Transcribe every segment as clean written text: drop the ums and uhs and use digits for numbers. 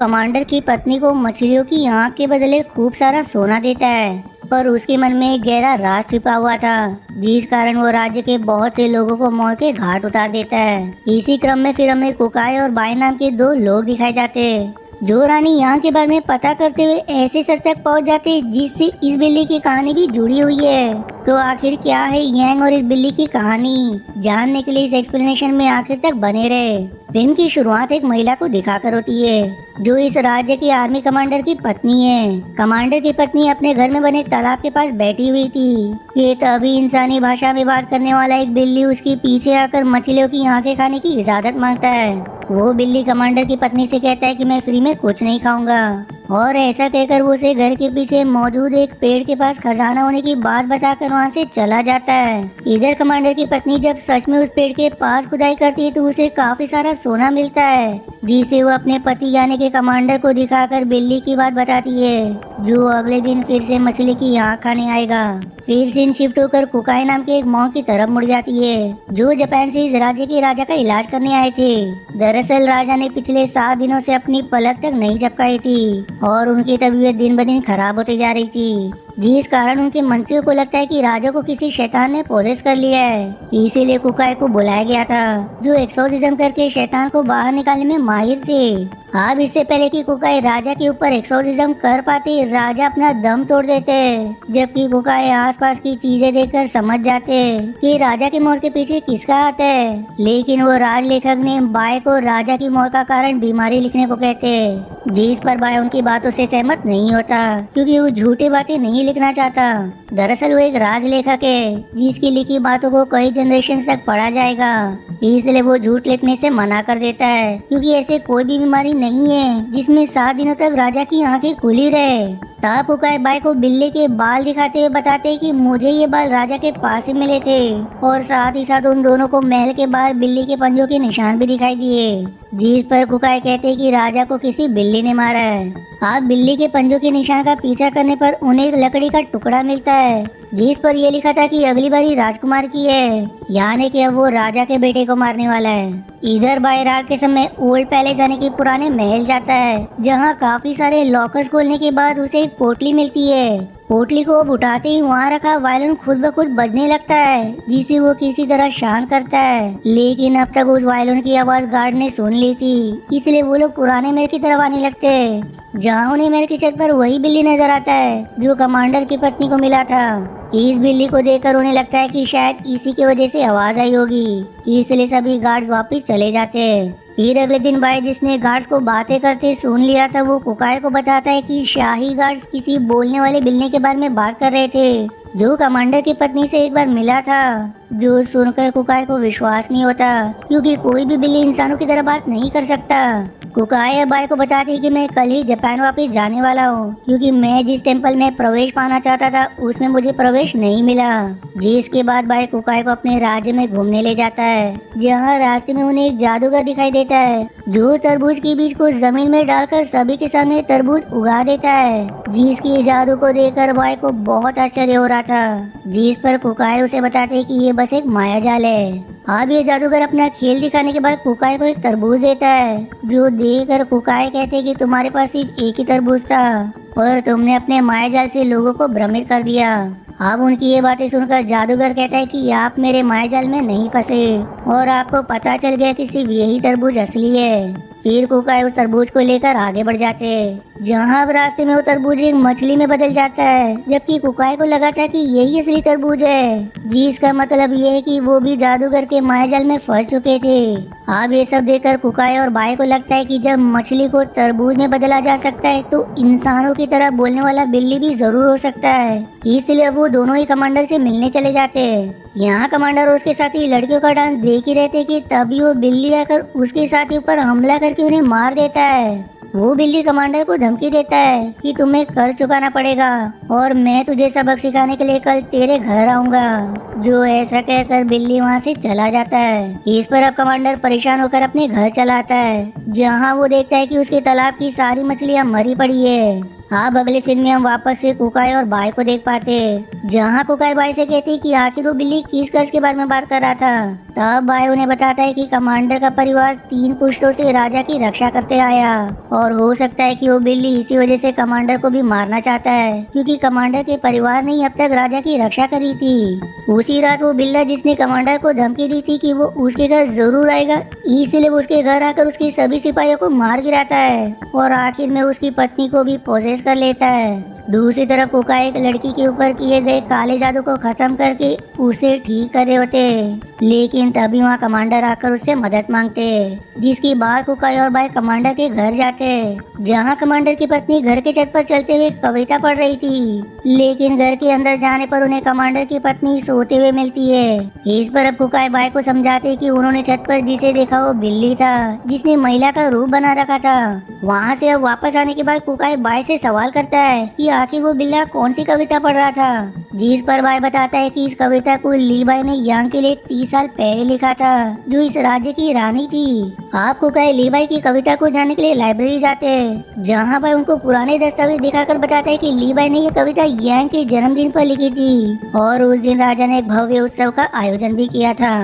Commander की पत्नी को मछलियों की आंख के बदले खूब सारा सोना देता है, पर उसके मन में एक गहरा राज छिपा हुआ था, जिस कारण वो राज्य के बहुत से लोगों को मौत के घाट उतार देता है। इसी क्रम में फिर हमें कुकाई और बाई नाम के दो लोग दिखाए जाते, जो रानी यहाँ के बारे में पता करते हुए ऐसे सच तक पहुँच जाते जिससे इस बिल्ली की कहानी भी जुड़ी हुई है। तो आखिर क्या है यांग और इस बिल्ली की कहानी, जानने के लिए इस एक्सप्लेनेशन में आखिर तक बने रहे। फिल्म की शुरुआत एक महिला को दिखाकर होती है, जो इस राज्य की आर्मी कमांडर की पत्नी है। कमांडर की पत्नी अपने घर में बने तालाब के पास बैठी हुई थी कि तभी इंसानी भाषा में बात करने वाला एक बिल्ली उसके पीछे आकर मछलियों की आंखें खाने की इजाजत मांगता है। वो बिल्ली कमांडर की पत्नी से कहता है कि मैं फ्री में कुछ नहीं खाऊंगा, और ऐसा कहकर वो उसे घर के पीछे मौजूद एक पेड़ के पास खजाना होने की बात बताकर वहाँ से चला जाता है। इधर कमांडर की पत्नी जब सच में उस पेड़ के पास खुदाई करती है तो उसे काफी सारा सोना मिलता है, जिसे वो अपने पति यानी के कमांडर को दिखाकर बिल्ली की बात बताती है, जो अगले दिन फिर से मछली की आँख खाने आएगा। फिर सीन शिफ्ट होकर कुकाई नाम के एक मॉन्क की तरफ मुड़ जाती है, जो जापान से इस राज्य के राजा का इलाज करने आए थे। दरअसल राजा ने पिछले 7 दिनों से अपनी पलक तक नहीं झपकाई थी और उनकी तबीयत दिन ब दिन खराब होती जा रही थी, जिस कारण उनके मंत्रियों को लगता है कि राजा को किसी शैतान ने पोजेस कर लिया है। इसीलिए कुकाई को बुलाया गया था, जो एक्सोर्सिज्म करके शैतान को बाहर निकालने में माहिर थे। अब इससे पहले कि कुकाई राजा के ऊपर एक्सोर्सिज्म कर पाते, राजा अपना दम तोड़ देते, जबकि कुकाई आसपास की चीजें देखकर समझ जाते कि राजा की मौत के पीछे किसका हाथ है। लेकिन वो राज लेखक ने बाय को राजा की मौत का कारण बीमारी लिखने को कहते, जिस पर बाय उनकी बातों से सहमत नहीं होता, क्योंकि वो झूठी बातें नहीं लिखना चाहता। दरअसल वो एक राज लेखक है, जिसकी लिखी बातों को कई जनरेशन तक पढ़ा जाएगा, इसलिए वो झूठ लिखने से मना कर देता है, क्योंकि ऐसे कोई भी बीमारी नहीं है जिसमें 7 दिनों तक राजा की आंखें खुली रहे। तब कुकाई बाई को बिल्ली के बाल दिखाते हुए बताते कि मुझे ये बाल राजा के पास ही मिले थे, और साथ ही साथ उन दोनों को महल के बाहर बिल्ली के पंजों के निशान भी दिखाई दिए, जिस पर कुकाई कहते कि राजा को किसी बिल्ली ने मारा है। अब बिल्ली के पंजों के निशान का पीछा करने पर उन्हें एक लकड़ी का टुकड़ा मिलता है, जिस पर यह लिखा था कि अगली बारी राजकुमार की है, यानी कि अब वो राजा के बेटे को मारने वाला है। इधर बाई रात के समय ओल्ड पैलेस जाने के पुराने महल जाता है, जहाँ काफी सारे लॉकर्स खोलने के बाद उसे एक पोटली मिलती है। पोटली को उठाते ही वहाँ रखा वायलिन खुद ब खुद बजने लगता है, जिसे वो किसी तरह शांत करता है। लेकिन अब तक उस वायलिन की आवाज गार्ड ने सुन ली थी, इसलिए वो लोग पुराने महल की तरफ आने लगते हैं, जहाँ उन्हें महल की छत पर वही बिल्ली नजर आता है जो कमांडर की पत्नी को मिला था। इस बिल्ली को देखकर उन्हें लगता है कि शायद इसी की वजह से आवाज आई होगी, इसलिए सभी गार्ड्स वापस चले जाते हैं। फिर अगले दिन बाई, जिसने गार्ड्स को बातें करते सुन लिया था, वो कुकाई को बताता है कि शाही गार्ड्स किसी बोलने वाले बिल्ली के बारे में बात कर रहे थे, जो कमांडर की पत्नी से एक बार मिला था। जो सुनकर कुकाई को विश्वास नहीं होता, क्योंकि कोई भी बिल्ली इंसानों की तरह बात नहीं कर सकता। कुकाई बाई को बताती कि मैं कल ही जापान वापस जाने वाला हूँ, क्योंकि मैं जिस टेंपल में प्रवेश पाना चाहता था उसमें मुझे प्रवेश नहीं मिला। जिसके बाद बाई कुकाई को अपने राज्य में घूमने ले जाता है, जहाँ रास्ते में उन्हें एक जादूगर दिखाई देता है, जो तरबूज के बीज को जमीन में डालकर सभी के सामने तरबूज उगा देता है, जिसकी जादू को देखकर बाई को बहुत आश्चर्य हो रहा था। जिस पर कुकाई उसे बताते है कि ये बस एक मायाजाल है। अब ये जादूगर अपना खेल दिखाने के बाद कुकाई को एक तरबूज देता है, जो देकर कुकाई कहते कि तुम्हारे पास सिर्फ एक ही तरबूज था और तुमने अपने मायाजाल से लोगों को भ्रमित कर दिया। अब उनकी ये बातें सुनकर जादूगर कहता है कि आप मेरे मायाजाल में नहीं फंसे और आपको पता चल गया कि सिर्फ यही तरबूज असली है। फिर कुकाई उस तरबूज को लेकर आगे बढ़ जाते हैं, जहाँ अब रास्ते में वो तरबूज एक मछली में बदल जाता है, जबकि कुकाई को लगा था कि यही असली तरबूज है, जिसका मतलब ये है कि वो भी जादूगर के मायाजाल में फंस चुके थे। अब ये सब देखकर कुकाई और बाई को लगता है कि जब मछली को तरबूज में बदला जा सकता है तो इंसानों की तरह बोलने वाला बिल्ली भी जरूर हो सकता है, इसलिए वो दोनों ही कमांडर से मिलने चले जाते हैं। यहाँ कमांडर और उसके साथी लड़कियों का डांस देख ही रहते कि तभी वो बिल्ली आकर उसके साथी ऊपर हमला करके उन्हें मार देता है। वो बिल्ली कमांडर को धमकी देता है कि तुम्हें कर्ज चुकाना पड़ेगा और मैं तुझे सबक सिखाने के लिए कल तेरे घर आऊंगा। जो ऐसा कहकर बिल्ली वहाँ से चला जाता है। इस पर अब कमांडर परेशान होकर अपने घर चला आता है, जहाँ वो देखता है कि उसके तालाब की सारी मछलियाँ मरी पड़ी है। अब अगले सीन में हम वापस से कुकाई और बाई को देख पाते, जहाँ कुकाई बाई से कहती कि आखिर वो बिल्ली किस कर्ज के बारे में बात कर रहा था। तब बाई उन्हें बताता है कि कमांडर का परिवार 3 पुश्तों से राजा की रक्षा करते आया और हो सकता है कि वो बिल्ली इसी वजह से कमांडर को भी मारना चाहता है, क्योंकि कमांडर के परिवार ने ही अब तक राजा की रक्षा करी थी। उसी रात वो बिल्ला जिसने कमांडर को धमकी दी थी कि वो उसके घर जरूर आएगा, इसलिए वो उसके घर आकर उसके सभी सिपाहियों को मार गिराता है और आखिर में उसकी पत्नी को भी पोजेस कर लेता है। दूसरी तरफ कुका एक लड़की के ऊपर किए गए काले जादू को खत्म करके उसे ठीक कर रहे होते, लेकिन तभी वहाँ कमांडर आकर उससे मदद मांगते, जिसकी बात कुकाई और बाई कमांडर के घर जाते, जहाँ कमांडर की पत्नी घर के छत पर चलते हुए कविता पढ़ रही थी, लेकिन घर के अंदर जाने पर उन्हें कमांडर की पत्नी सोते हुए मिलती है। इस पर अब कुकाई बाई को समझाते कि उन्होंने छत पर जिसे देखा वो बिल्ली था, जिसने महिला का रूप बना रखा था। वहाँ से अब वापस आने के बाद कुकाई बाई से सवाल करता है कि आखिर वो बिल्ला कौन सी कविता पढ़ रहा था, जिस पर बाई बताता है कि इस कविता को ली बाई ने यांग के लिए 30 साल पहले लिखा था, जो इस राज्य की रानी थी। आप कुकाई ली बाई की कविता को जानने के लिए लाइब्रेरी जाते हैं, जहाँ बाई उनको पुराने दस्तावेज दिखाकर बताता है कि ली बाई ने यह कविता यांग के जन्मदिन पर लिखी थी और उस दिन राजा ने एक भव्य उत्सव का आयोजन भी किया था।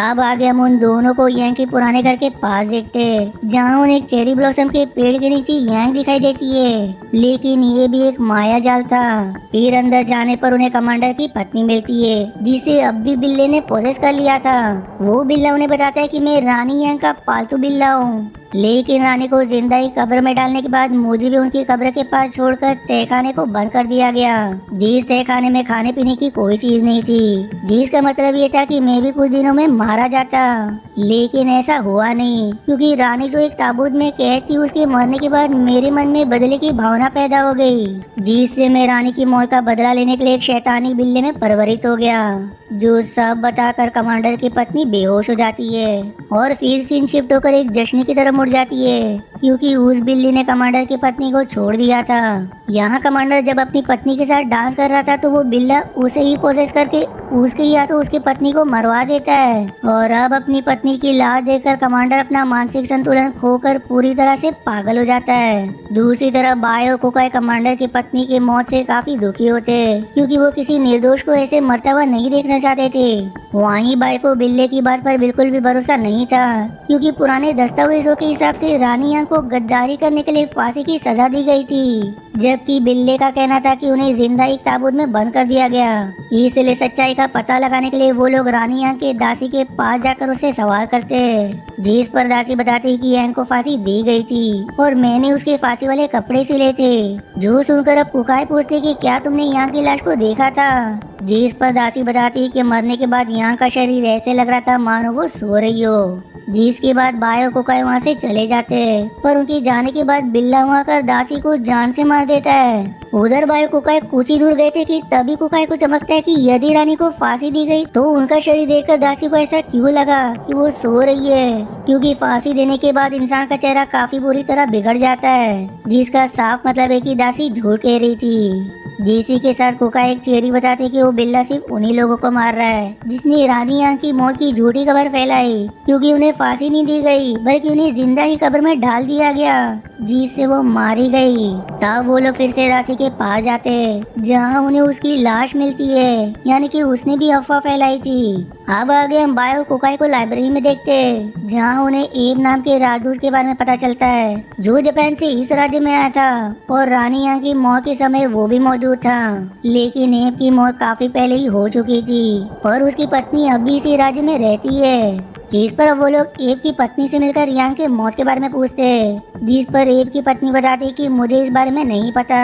अब आगे हम उन दोनों को यांग के पुराने घर के पास देखते, जहाँ उन्हें एक चेरी ब्लॉसम के पेड़ के नीचे यांग दिखाई देती है, लेकिन ये भी एक माया जाल था। फिर अंदर जाने पर उन्हें कमांडर की पत्नी मिलती है, जिसे अब भी बिल्ले ने पोजेस कर लिया था। वो बिल्ला उन्हें बताता है कि मैं रानी यांग का पालतू बिल्ला हूँ, लेकिन रानी को जिंदा ही कब्र में डालने के बाद मुझे भी उनकी कब्र के पास छोड़कर तहखाने को बंद कर दिया गया, जिस तहखाने में खाने पीने की कोई चीज नहीं थी, जिसका मतलब ये था कि मैं भी कुछ दिनों में मारा जाता। लेकिन ऐसा हुआ नहीं, क्योंकि रानी जो एक ताबूत में कैद थी, उसके मरने के बाद मेरे मन में बदले की भावना पैदा हो गई, जिससे मैं रानी की मौत का बदला लेने के लिए एक शैतानी बिल्ले में परवरित हो गया। जो सब बताकर कमांडर की पत्नी बेहोश हो जाती है और फिर सीन शिफ्ट होकर एक जश्न की तरफ मुड़ जाती है, क्योंकि उस बिल्ली ने कमांडर की पत्नी को छोड़ दिया था। यहाँ कमांडर जब अपनी पत्नी के साथ डांस कर रहा था तो वो बिल्ला उसे ही पोजेस करके उसके या तो उसकी पत्नी को मरवा देता है, और अब अपनी पत्नी की लाश देखकर कमांडर अपना मानसिक संतुलन खोकर पूरी तरह से पागल हो जाता है। दूसरी तरफ बाय और कुकाई कमांडर की पत्नी की मौत से काफी दुखी होते, क्योंकि वो किसी निर्दोष को ऐसे मरता हुआ नहीं देखना चाहते थे। वहीं बाई को बिल्ले की बात पर बिल्कुल भी भरोसा नहीं था, क्योंकि पुराने दस्तावेजों के हिसाब से रानी यांग को गद्दारी करने के लिए फांसी की सजा दी गई थी, जबकि बिल्ले का कहना था कि उन्हें जिंदा एक ताबूत में बंद कर दिया गया। इसलिए सच्चाई का पता लगाने के लिए वो लोग रानी यांग के दासी के पास जाकर उसे सवाल करते, जिस पर दासी बताती कि यांग को फांसी दी गई थी और मैंने उसके फांसी वाले कपड़े सिले थे। जो सुनकर अब कुकाई पूछते कि क्या तुमने यांग की लाश को देखा था, जिस पर दासी बताती कि मरने के बाद यांग का शरीर ऐसे लग रहा था मानो वो सो रही हो। जिसके बाद बाय और कुकाई वहाँ से चले जाते, पर उनके जाने के बाद बिल्ला वहाँ कर दासी को जान से मार देता है। उधर बाय और कुकाई कुछ ही दूर गए थे कि तभी कुकाई को चमकता है कि यदि रानी को फांसी दी गई तो उनका शरीर देखकर दासी को ऐसा क्यों लगा कि वो सो रही है, क्योंकि फांसी देने के बाद इंसान का चेहरा काफी बुरी तरह बिगड़ जाता है, जिसका साफ मतलब है कि दासी झूठ कह रही थी। जेसी के साथ कुका एक थियरी बताते कि वो बिल्ला सिर्फ उन्हीं लोगों को मार रहा है जिसने रानी यांग की मौत की झूठी खबर फैलाई, क्योंकि उन्हें फांसी नहीं दी गई बल्कि उन्हें जिंदा ही कब्र में डाल दिया गया, जिससे वो मारी गई। तब वो लोग फिर से दासी के पास जाते हैं, जहाँ उन्हें उसकी लाश मिलती है, यानी कि उसने भी अफवाह फैलाई थी। अब आगे हम बाय और कुकाई को लाइब्रेरी में देखते हैं, जहाँ उन्हें एब नाम के राजदूत के बारे में पता चलता है, जो जापान से इस राज्य में आया था और रानी यांग की मौत के समय वो भी मौजूद था। लेकिन एब की मौत काफी पहले ही हो चुकी थी और उसकी पत्नी अब भी इसी राज्य में रहती है। इस पर अब वो लोग एब की पत्नी से मिलकर यांग के मौत के बारे में पूछते, जिस पर एब की पत्नी बताती कि मुझे इस बारे में नहीं पता,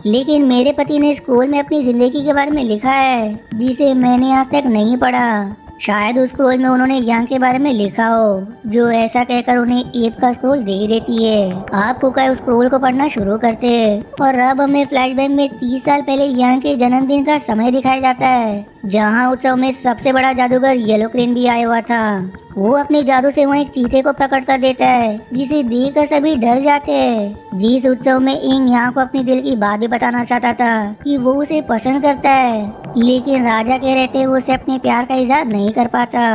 लेकिन मेरे पति ने स्कूल में अपनी जिंदगी के बारे में लिखा है जिसे मैंने आज तक नहीं पढ़ा। शायद उस स्क्रोल में उन्होंने यांग के बारे में लिखा हो, जो ऐसा कहकर उन्हें एब का स्क्रोल दे देती है। आप कुकाई उस स्क्रोल को पढ़ना शुरू करते हैं और अब हमें फ्लैशबैक में 30 साल पहले यांग के जन्मदिन का समय दिखाया जाता है, जहाँ उत्सव में सबसे बड़ा जादूगर येलो क्रेन भी आया हुआ था। वो अपने जादू से वहाँ एक चीते को प्रकट कर देता है, जिसे देखकर सभी डर जाते हैं। जिस उत्सव में इंग यहाँ को अपने दिल की बात भी बताना चाहता था कि वो उसे पसंद करता है, लेकिन राजा के रहते वो उसे अपने प्यार का इजहार नहीं कर पाता।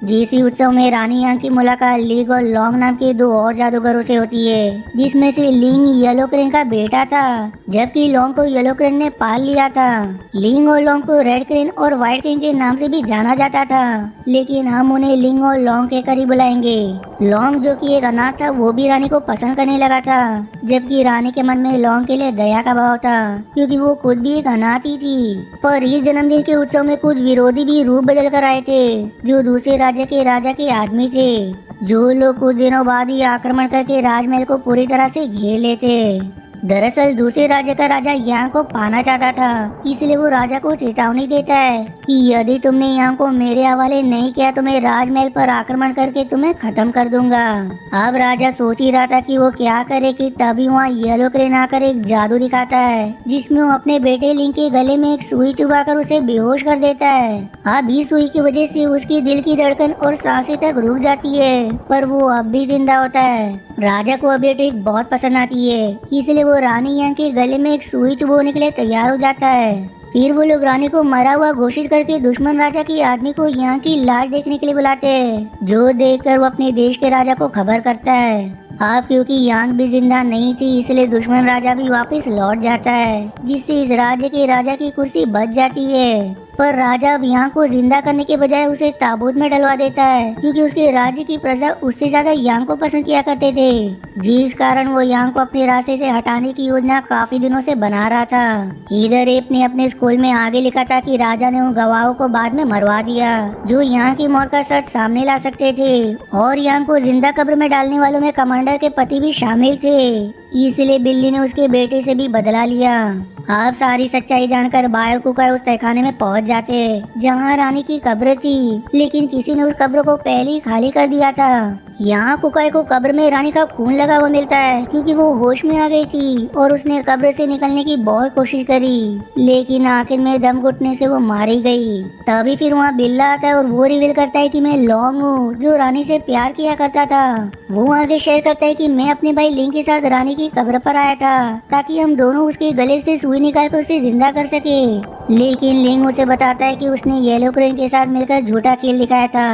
जीसी उत्सव में रानी यांग की मुलाकात लिंग और लॉन्ग नाम के दो और जादूगरों से होती है, जिसमें से लिंग येलो क्रेन का बेटा था, जबकि लॉन्ग को येलो क्रेन ने पाल लिया था। लिंग और लॉन्ग को रेड क्रेन और व्हाइट क्रेन के नाम से भी जाना जाता था, लेकिन हम उन्हें लिंग और लॉन्ग के करीब बुलाएंगे। लॉन्ग जो कि एक अनाथ था, वो भी रानी को पसंद करने लगा था, जबकि रानी के मन में लॉन्ग के लिए दया का भाव था, क्योंकि वो खुद भी एक अनाथ ही थी। पर इस जन्मदिन के उत्सव में कुछ विरोधी भी रूप बदल कर आए थे, जो दूसरे राज्य के राजा के आदमी थे, जो लोग कुछ दिनों बाद ही आक्रमण करके राजमहल को पूरी तरह से घेर लेते। दरअसल दूसरे राज्य का राजा यांग को पाना चाहता था, इसलिए वो राजा को चेतावनी देता है कि यदि तुमने यांग को मेरे हवाले नहीं किया तो मैं राजमहल पर आक्रमण करके तुम्हें खत्म कर दूंगा। अब राजा सोच ही रहा था कि वो क्या करे कि तभी वहाँ येलो क्रेन आकर एक जादू दिखाता है, जिसमें वो अपने बेटे लिंग के गले में एक सुई चुभाकर उसे बेहोश कर देता है। अब इस सुई की वजह से उसकी दिल की धड़कन और सांसें तक रुक जाती है, पर वो अब भी जिंदा होता है। राजा को अब ये ट्रिक बहुत पसंद आती है, इसलिए वो रानी यांग के गले में एक सुई चुभोने के लिए तैयार हो जाता है। फिर वो लोग रानी को मरा हुआ घोषित करके दुश्मन राजा की आदमी को यहाँ की लाश देखने के लिए बुलाते हैं, जो देखकर वो अपने देश के राजा को खबर करता है। अब क्योंकि यांग भी जिंदा नहीं थी, इसलिए दुश्मन राजा भी वापस लौट जाता है, जिससे इस राज्य के राजा की कुर्सी बच जाती है। पर राजा अब यांग को जिंदा करने के बजाय उसे ताबूत में डलवा देता है, क्योंकि उसके राज्य की प्रजा उससे ज्यादा यांग को पसंद किया करते थे, जिस कारण वो यांग को अपने रास्ते से हटाने की योजना काफी दिनों से बना रहा था। इधर एप ने अपने स्कूल में आगे लिखा था कि राजा ने उन गवाहों को बाद में मरवा दिया, जो यांग की मौत का सच सामने ला सकते थे, और यांग को जिंदा कब्र में डालने वालों में कमांडर के पति भी शामिल थे, इसलिए बिल्ली ने उसके बेटे से भी बदला लिया। अब सारी सच्चाई जानकर बायर कुकाई उस तहखाने में पहुंच जाते, जहां रानी की कब्र थी, लेकिन किसी ने उस कब्र को पहले ही खाली कर दिया था। यहाँ कुकाई को कब्र में रानी का खून लगा हुआ मिलता है, क्योंकि वो होश में आ गई थी और उसने कब्र से निकलने की बहुत कोशिश करी, लेकिन आखिर में दम घुटने से वो मारी गई। तभी फिर वहाँ बिल्ला आता है और वो रिवील करता है कि मैं लॉन्ग हूँ, जो रानी से प्यार किया करता था। वो आगे शेयर करता है कि मैं अपने भाई लिंग के साथ रानी की कब्र पर आया था, ताकि हम दोनों उसके गले से सुई निकाल कर उसे जिंदा कर सके, लेकिन लिंग उसे बताता है कि उसने येलो क्रेन के साथ मिलकर झूठा खेल दिखाया था।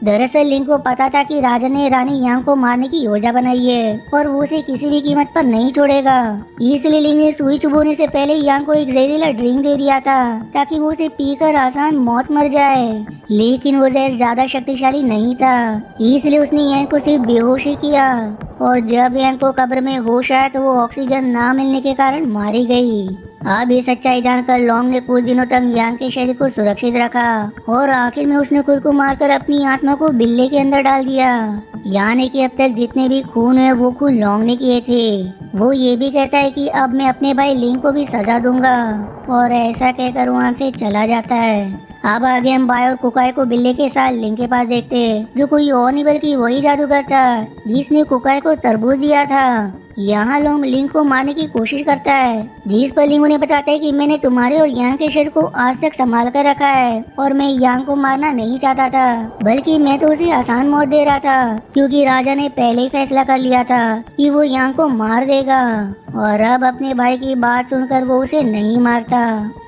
दरअसल लिंग को पता था कि राजा ने रानी यांग को मारने की योजना बनाई है, और वो उसे किसी भी कीमत पर नहीं छोड़ेगा, इसलिए लिंग ने सुई चुभोने से पहले यांग को एक जहरीला ड्रिंक दे दिया था, ताकि वो उसे पीकर आसान मौत मर जाए। लेकिन वो जहर ज्यादा शक्तिशाली नहीं था, इसलिए उसने यांग को सिर्फ बेहोश ही किया, और जब यांग को कब्र में होश आया तो वो ऑक्सीजन ना मिलने के कारण मारी गई। अब ये सच्चाई जानकर लॉन्ग ने कुछ दिनों तक यांग के शरीर को सुरक्षित रखा, और आखिर में उसने खुद को मारकर अपनी आत्मा को बिल्ले के अंदर डाल दिया। यानी कि अब तक जितने भी खून है वो खून लॉन्ग ने किए थे। वो ये भी कहता है कि अब मैं अपने भाई लिंग को भी सजा दूंगा, और ऐसा कहकर वहाँ से चला जाता है। अब आगे हम बाय और कुकाई को बिल्ले के साथ लिंग के पास देखते हैं, जो कोई और नहीं बल्कि वही जादूगर था जिसने कुकाई को तरबूज दिया था। यहाँ लोग लिंग को मारने की कोशिश करता है, जिस पर लिंग उन्हें बताता है कि मैंने तुम्हारे और यांग के शरीर को आज तक संभाल कर रखा है, और मैं यांग को मारना नहीं चाहता था, बल्कि मैं तो उसे आसान मौत दे रहा था, क्योंकि राजा ने पहले ही फैसला कर लिया था कि वो यांग को मार देगा। और अब अपने भाई की बात सुनकर वो उसे नहीं मारता,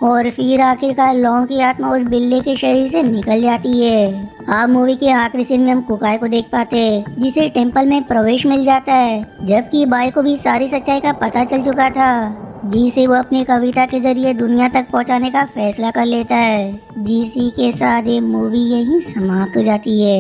और फिर आखिरकार लॉन्ग की आत्मा उस बिल्ली के शरीर से निकल जाती है। अब मूवी के आखिरी सीन में हम कुकाई को देख पाते हैं, जिसे टेंपल में प्रवेश मिल जाता है, जबकि बाई को भी सारी सच्चाई का पता चल चुका था, जिसे वो अपनी कविता के जरिए दुनिया तक पहुंचाने का फैसला कर लेता है। जिसी के साथ ये मूवी यहीं समाप्त हो जाती है।